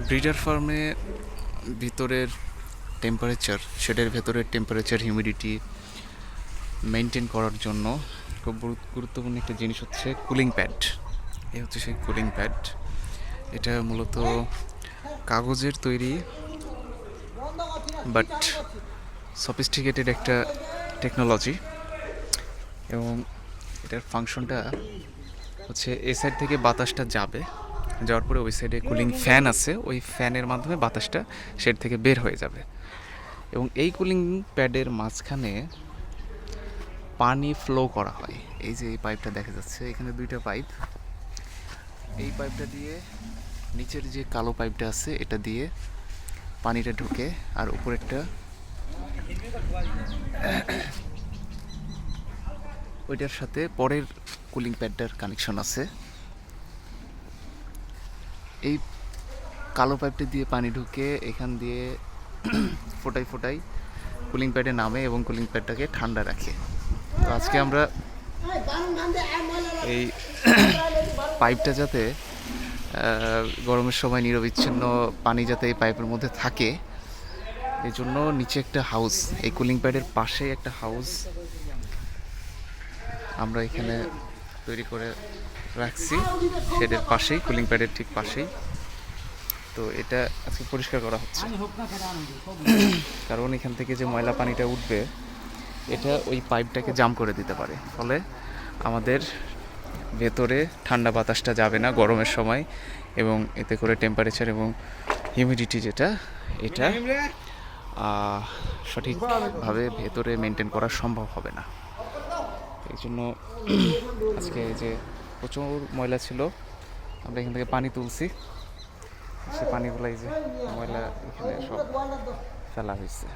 Breeder ফার্মে ভিতরের temperature, শেডের ভেতরের টেম্পারেচার, হিউমিডিটি মেনটেন করার জন্য খুব গুরুত্বপূর্ণ একটা জিনিস হচ্ছে কুলিং প্যাড। এই হচ্ছে সেই কুলিং প্যাড। এটা মূলত কাগজের তৈরি, বাট সফিস্টিকেটেড একটা টেকনোলজি। এবং এটার ফাংশনটা হচ্ছে এই সাইড থেকে বাতাসটা যাবে, যাওয়ার পরে ওই সাইডে কুলিং ফ্যান আছে, ওই ফ্যানের মাধ্যমে বাতাসটা শেড থেকে বের হয়ে যাবে। এবং এই কুলিং প্যাডের মাঝখানে পানি ফ্লো করা হয়। এই যে এই পাইপটা দেখা যাচ্ছে, এখানে দুইটা পাইপ। এই পাইপটা দিয়ে নিচের যে কালো পাইপটা আছে এটা দিয়ে পানিটা ঢুকে, আর উপরেরটা ওইটার সাথে পরের কুলিং প্যাডটার কানেকশন আছে। এই কালো পাইপটা দিয়ে পানি ঢুকে এখান দিয়ে ফোটাই ফোটাই কুলিং প্যাডে নামে এবং কুলিং প্যাডটাকে ঠান্ডা রাখে। তো আজকে আমরা এই পাইপটা যাতে গরমের সময় নিরবিচ্ছিন্ন পানি যাতে এই পাইপের মধ্যে থাকে, এই জন্য নিচে একটা হাউস, এই কুলিং প্যাডের পাশে একটা হাউস আমরা এখানে তৈরি করে রাখছি, শেডের পাশেই, কুলিং প্যাডের ঠিক পাশেই। তো এটা আজকে পরিষ্কার করা হচ্ছে, কারণ এখান থেকে যে ময়লা পানিটা উঠবে এটা ওই পাইপটাকে জাম করে দিতে পারে, ফলে আমাদের ভেতরে ঠান্ডা বাতাসটা যাবে না গরমের সময়, এবং এতে করে টেম্পারেচার এবং হিউমিডিটি যেটা এটা সঠিকভাবে ভেতরে মেনটেন করা সম্ভব হবে না। এই জন্য আজকে যে প্রচুর ময়লা ছিল, আমরা এখান থেকে পানি তুলছি, সে পানিগুলো এই যে ময়লা এখানে সব ফেলা হয়েছে।